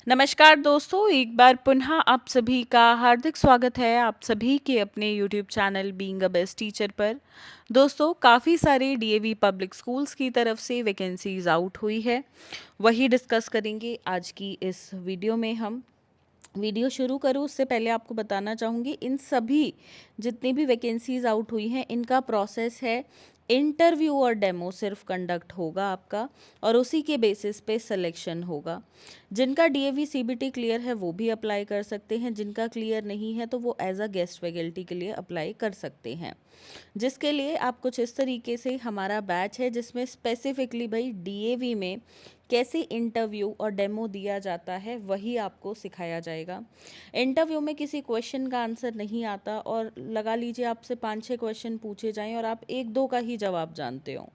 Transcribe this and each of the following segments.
नमस्कार दोस्तों, एक बार पुनः आप सभी का हार्दिक स्वागत है आप सभी के अपने YouTube channel being a best teacher पर। दोस्तों, काफ़ी सारे डीएवी पब्लिक स्कूल्स की तरफ से वैकेंसीज आउट हुई है, वही डिस्कस करेंगे आज की इस वीडियो में हम। वीडियो शुरू करूँ उससे पहले आपको बताना चाहूँगी, इन सभी जितनी भी वैकेंसीज आउट हुई हैं इनका प्रोसेस है इंटरव्यू और डेमो सिर्फ कंडक्ट होगा आपका, और उसी के बेसिस पे सिलेक्शन होगा। जिनका डीएवी सीबीटी क्लियर है वो भी अप्लाई कर सकते हैं, जिनका क्लियर नहीं है तो वो एज अ गेस्ट फैकल्टी के लिए अप्लाई कर सकते हैं। जिसके लिए आप कुछ इस तरीके से, हमारा बैच है जिसमें स्पेसिफिकली भाई डीएवी में कैसे इंटरव्यू और डेमो दिया जाता है वही आपको सिखाया जाएगा। इंटरव्यू में किसी क्वेश्चन का आंसर नहीं आता और लगा लीजिए आपसे 5-6 क्वेश्चन पूछे जाएं और आप 1-2 का ही जवाब जानते हो,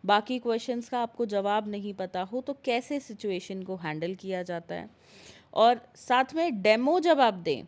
बाकी क्वेश्चंस का आपको जवाब नहीं पता हो, तो कैसे सिचुएशन को हैंडल किया जाता है। और साथ में डेमो जब आप दें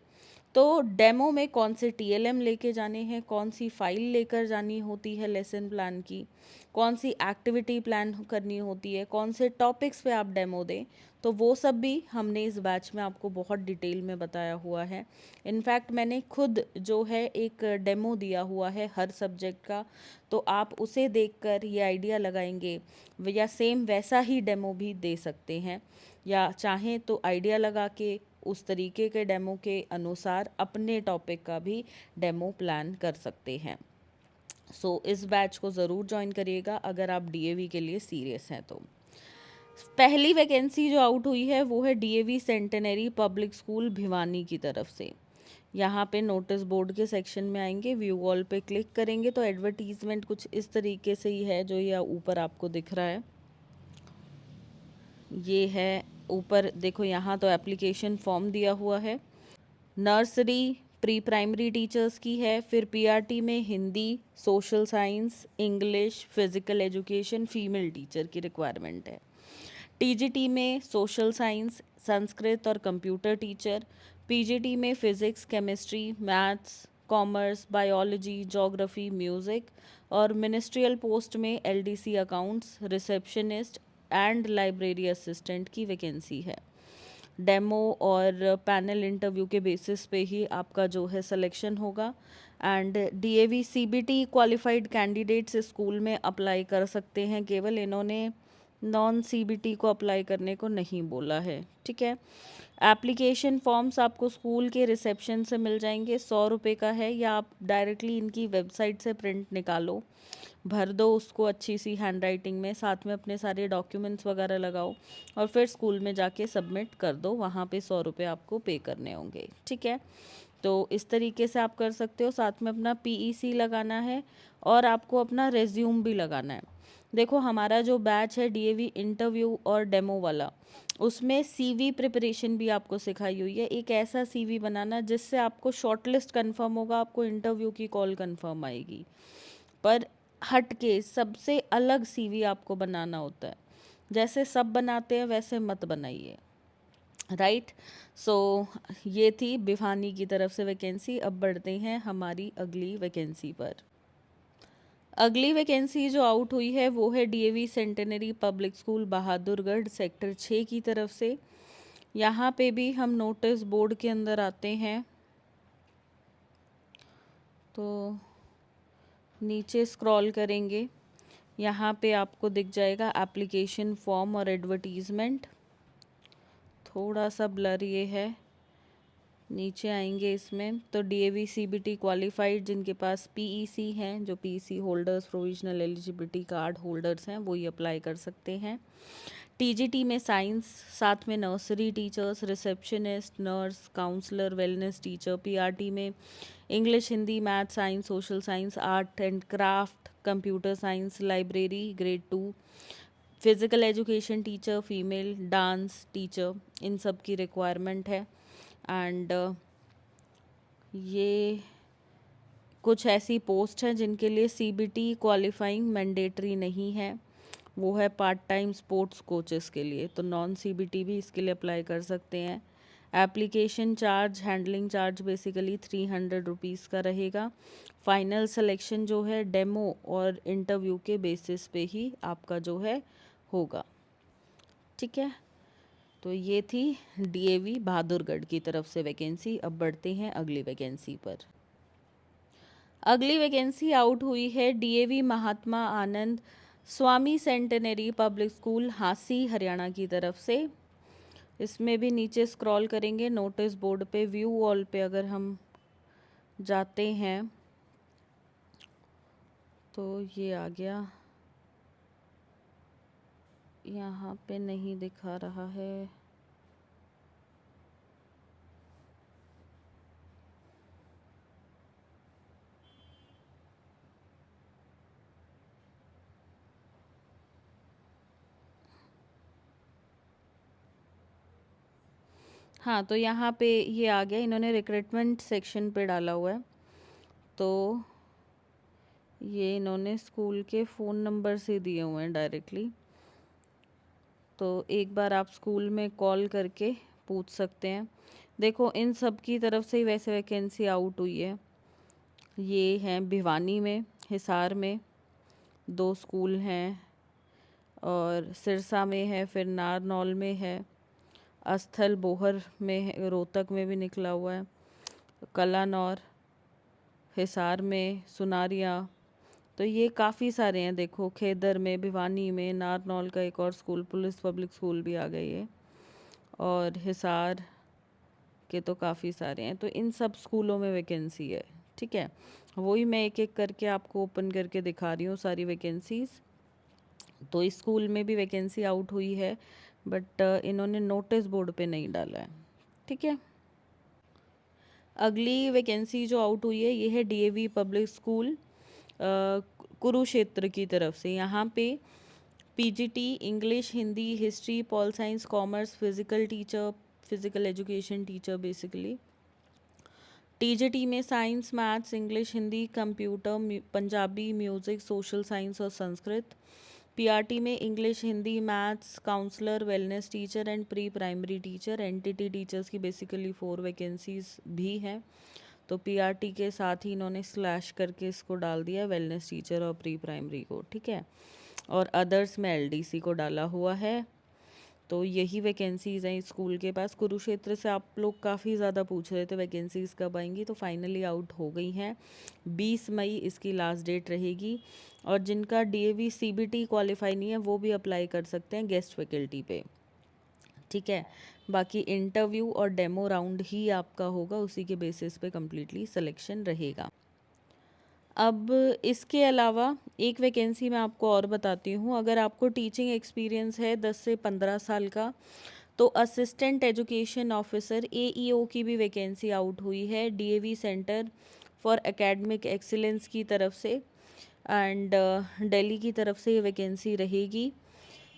तो डेमो में कौन से टीएलएम लेके जाने हैं, कौन सी फाइल लेकर जानी होती है लेसन प्लान की, कौन सी एक्टिविटी प्लान करनी होती है, कौन से टॉपिक्स पे आप डेमो दें, तो वो सब भी हमने इस बैच में आपको बहुत डिटेल में बताया हुआ है। इनफैक्ट मैंने खुद जो है एक डेमो दिया हुआ है हर सब्जेक्ट का, तो आप उसे देखकर ये आइडिया लगाएंगे या सेम वैसा ही डेमो भी दे सकते हैं, या चाहें तो आइडिया लगा के उस तरीके के डेमो के अनुसार अपने टॉपिक का भी डेमो प्लान कर सकते हैं। इस बैच को ज़रूर ज्वाइन करिएगा अगर आप डीएवी के लिए सीरियस हैं तो। पहली वैकेंसी जो आउट हुई है वो है DAV centenary public school Bhiwani की तरफ से। यहाँ पे नोटिस बोर्ड के सेक्शन में आएंगे, व्यू ऑल पे क्लिक करेंगे तो एडवर्टीजमेंट कुछ इस तरीके से ही है जो ये ऊपर आपको दिख रहा है। ये है ऊपर देखो, यहाँ तो एप्लीकेशन फॉर्म दिया हुआ है। नर्सरी प्री प्राइमरी टीचर्स की है, फिर पीआरटी में Hindi, social science, English, physical education, female teacher की रिक्वायरमेंट है। टीजीटी में सोशल साइंस, संस्कृत और कंप्यूटर टीचर। पीजीटी में physics, chemistry, maths, commerce, biology, geography, music. और मिनिस्ट्रियल पोस्ट में LDC accounts, receptionist and library assistant की वैकेंसी है। डेमो और पैनल इंटरव्यू के बेसिस पे ही आपका जो है सिलेक्शन होगा। And DAV CBT qualified candidates school में अप्लाई कर सकते हैं, केवल इन्होंने नॉन सीबीटी को अप्लाई करने को नहीं बोला है, ठीक है। एप्लीकेशन फॉर्म्स आपको स्कूल के रिसेप्शन से मिल जाएंगे, 100 रुपये का है, या आप डायरेक्टली इनकी वेबसाइट से प्रिंट निकालो, भर दो उसको अच्छी सी हैंड राइटिंग में, साथ में अपने सारे डॉक्यूमेंट्स वगैरह लगाओ और फिर स्कूल में जाके सबमिट कर दो, वहाँ पे 100 रुपये आपको पे करने होंगे, ठीक है। तो इस तरीके से आप कर सकते हो। साथ में अपना पीईसी लगाना है और आपको अपना रेज्यूम भी लगाना है। देखो, हमारा जो बैच है डीएवी इंटरव्यू और डेमो वाला, उसमें सीवी प्रिपरेशन भी आपको सिखाई हुई है। एक ऐसा सीवी बनाना जिससे आपको शॉर्टलिस्ट कंफर्म होगा, आपको इंटरव्यू की कॉल कंफर्म आएगी, पर हट के सबसे अलग सीवी आपको बनाना होता है। जैसे सब बनाते हैं वैसे मत बनाइए, राइट। सो ये थी भिवानी की तरफ से वैकेंसी। अब बढ़ते हैं हमारी अगली वैकेंसी पर। अगली वैकेंसी जो आउट हुई है वो है DAV centenary public school Bahadurgarh sector 6 की तरफ से। यहाँ पे भी हम नोटिस बोर्ड के अंदर आते हैं तो नीचे स्क्रॉल करेंगे, यहाँ पे आपको दिख जाएगा एप्लीकेशन फॉर्म और एडवर्टीज़मेंट। थोड़ा सा ब्लर ये है, नीचे आएंगे इसमें तो डीएवी सीबीटी क्वालिफाइड जिनके पास पीईसी हैं, जो PEC holders, provisional eligibility card holders हैं, वो ही अप्लाई कर सकते हैं। टीजीटी में साइंस, साथ में nursery teachers, receptionist, nurse, counsellor, wellness teacher. PRT में English, Hindi, math, science, social science, art and craft, computer science, library grade 2, physical education teacher female, dance teacher, इन सब की रिक्वायरमेंट है। एंड ये कुछ ऐसी पोस्ट हैं जिनके लिए सीबीटी क्वालिफाइंग मैंडेटरी नहीं है, वो है पार्ट टाइम स्पोर्ट्स कोचेस के लिए, तो नॉन सीबीटी भी इसके लिए अप्लाई कर सकते हैं। Application charge, handling charge basically 300 rupees का रहेगा। फाइनल सिलेक्शन जो है डेमो और इंटरव्यू के बेसिस पे ही आपका जो है होगा, ठीक है। तो ये थी डीएवी बहादुरगढ़ की तरफ से वैकेंसी। अब बढ़ते हैं अगली वैकेंसी पर। अगली वैकेंसी आउट हुई है DAV Mahatma Anand Swami centenary public school Hansi Haryana की तरफ से। इसमें भी नीचे स्क्रॉल करेंगे नोटिस बोर्ड पे व्यू ऑल पे अगर हम जाते हैं तो ये आ गया, यहाँ पे नहीं दिखा रहा है। हाँ, तो यहाँ पे ये आ गया, इन्होंने रिक्रूटमेंट सेक्शन पे डाला हुआ है। तो ये इन्होंने स्कूल के फ़ोन नंबर से दिए हुए हैं डायरेक्टली। तो एक बार आप स्कूल में कॉल करके पूछ सकते हैं। देखो इन सब की तरफ से ही वैसे वैकेंसी आउट हुई है। ये हैं भिवानी में, हिसार में 2 स्कूल हैं, और सिरसा में है, फिर नारनौल में है, अस्थल बोहर में है, रोहतक में भी निकला हुआ है, कलानौर, हिसार में, सुनारिया। तो ये काफ़ी सारे हैं। देखो खेदर में, भिवानी में, नारनौल का एक और स्कूल, पुलिस पब्लिक स्कूल भी आ गई है, और हिसार के तो काफ़ी सारे हैं। तो इन सब स्कूलों में वैकेंसी है। ठीक है, वही मैं एक एक करके आपको ओपन करके दिखा रही हूँ सारी वैकेंसीज़। तो इस स्कूल में भी वैकेंसी आउट हुई है, बट इन्होंने नोटिस बोर्ड पे नहीं डाला है। ठीक है, अगली वैकेंसी जो आउट हुई है ये है डीएवी पब्लिक स्कूल कुरुक्षेत्र की तरफ से। यहाँ पे PGT English, Hindi, history, pol science, commerce, physical teacher, physical education teacher basically. TGT में science, maths, English, Hindi, computer, Punjabi, music, social science और संस्कृत। पीआरटी में English, Hindi, maths, counsellor, wellness teacher and pre primary teacher. NTT teachers की basically 4 vacancies भी हैं। तो PRT के साथ ही इन्होंने स्लैश करके इसको डाल दिया वेलनेस टीचर और प्री प्राइमरी को। ठीक है, और अदर्स में एलडीसी को डाला हुआ है। तो यही वैकेंसीज़ हैं स्कूल के पास। कुरुक्षेत्र से आप लोग काफ़ी ज़्यादा पूछ रहे थे वैकेंसीज़ कब आएंगी, तो फाइनली आउट हो गई हैं। 20 मई इसकी लास्ट डेट रहेगी। और जिनका डीएवी सीबीटी क्वालिफाई नहीं है वो भी अप्लाई कर सकते हैं गेस्ट फैकल्टी पे। ठीक है, बाकी इंटरव्यू और डेमो राउंड ही आपका होगा, उसी के बेसिस पे कम्प्लीटली सिलेक्शन रहेगा। अब इसके अलावा एक वैकेंसी मैं आपको और बताती हूँ। अगर आपको टीचिंग एक्सपीरियंस है 10 से 15 साल का, तो असिस्टेंट एजुकेशन ऑफिसर एईओ की भी वैकेंसी आउट हुई है DAV centre for academic excellence की तरफ से, एंड दिल्ली की तरफ से ये वैकेंसी रहेगी।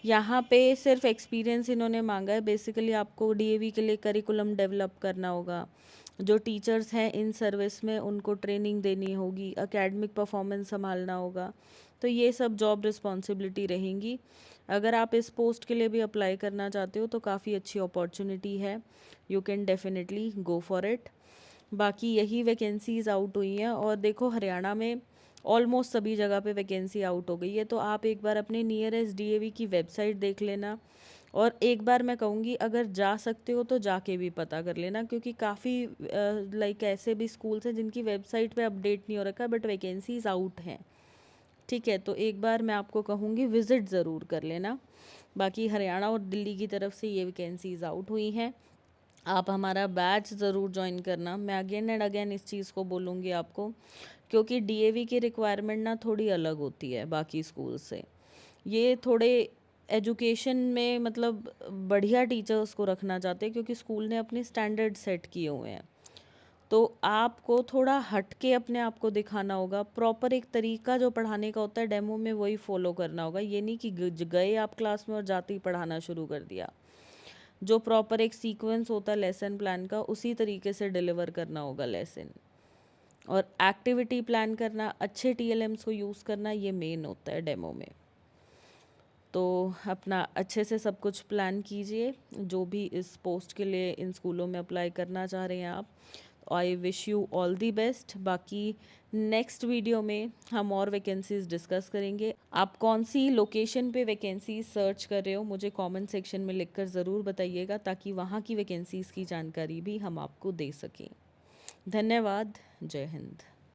यहाँ पे सिर्फ एक्सपीरियंस इन्होंने मांगा है। बेसिकली आपको डीएवी के लिए करिकुलम डेवलप करना होगा, जो टीचर्स हैं इन सर्विस में उनको ट्रेनिंग देनी होगी, एकेडमिक परफॉर्मेंस संभालना होगा। तो ये सब जॉब रिस्पॉन्सिबिलिटी रहेंगी। अगर आप इस पोस्ट के लिए भी अप्लाई करना चाहते हो तो काफ़ी अच्छी अपॉर्चुनिटी है, you can definitely go for it. बाकी यही वैकेंसीज़ आउट हुई हैं। और देखो हरियाणा में ऑलमोस्ट सभी जगह पे वैकेंसी आउट हो गई है। तो आप एक बार अपने नियरेस्ट डीएवी की वेबसाइट देख लेना, और एक बार मैं कहूँगी अगर जा सकते हो तो जाके भी पता कर लेना, क्योंकि काफ़ी लाइक ऐसे भी स्कूल्स हैं जिनकी वेबसाइट पे अपडेट नहीं हो रखा बट वैकेंसीज आउट हैं। ठीक है, तो एक बार मैं आपको कहूँगी विज़िट ज़रूर कर लेना। बाकी हरियाणा और दिल्ली की तरफ से ये वैकेंसीज आउट हुई हैं। आप हमारा बैच ज़रूर ज्वाइन करना। मैं अगेन एंड अगेन इस चीज़ को बोलूँगी आपको, क्योंकि डीएवी की रिक्वायरमेंट ना थोड़ी अलग होती है बाकी स्कूल से। ये थोड़े एजुकेशन में मतलब बढ़िया टीचर्स को रखना चाहते हैं, क्योंकि स्कूल ने अपने स्टैंडर्ड सेट किए हुए हैं। तो आपको थोड़ा हट के अपने आप को दिखाना होगा। प्रॉपर एक तरीका जो पढ़ाने का होता है डेमो में, वही फॉलो करना होगा। ये नहीं कि गए आप क्लास में और जाते ही पढ़ाना शुरू कर दिया। जो प्रॉपर एक सीक्वेंस होता है लेसन प्लान का, उसी तरीके से डिलीवर करना होगा लेसन। और एक्टिविटी प्लान करना, अच्छे टीएलएम्स को यूज़ करना, ये मेन होता है डेमो में। तो अपना अच्छे से सब कुछ प्लान कीजिए, जो भी इस पोस्ट के लिए इन स्कूलों में अप्लाई करना चाह रहे हैं आप। I wish you all the best. बाकी नेक्स्ट वीडियो में हम और वैकेंसीज डिस्कस करेंगे। आप कौन सी लोकेशन पे वैकेंसीज सर्च कर रहे हो मुझे कमेंट सेक्शन में लिखकर ज़रूर बताइएगा, ताकि वहाँ की वैकेंसीज़ की जानकारी भी हम आपको दे सकें। धन्यवाद। जय हिंद।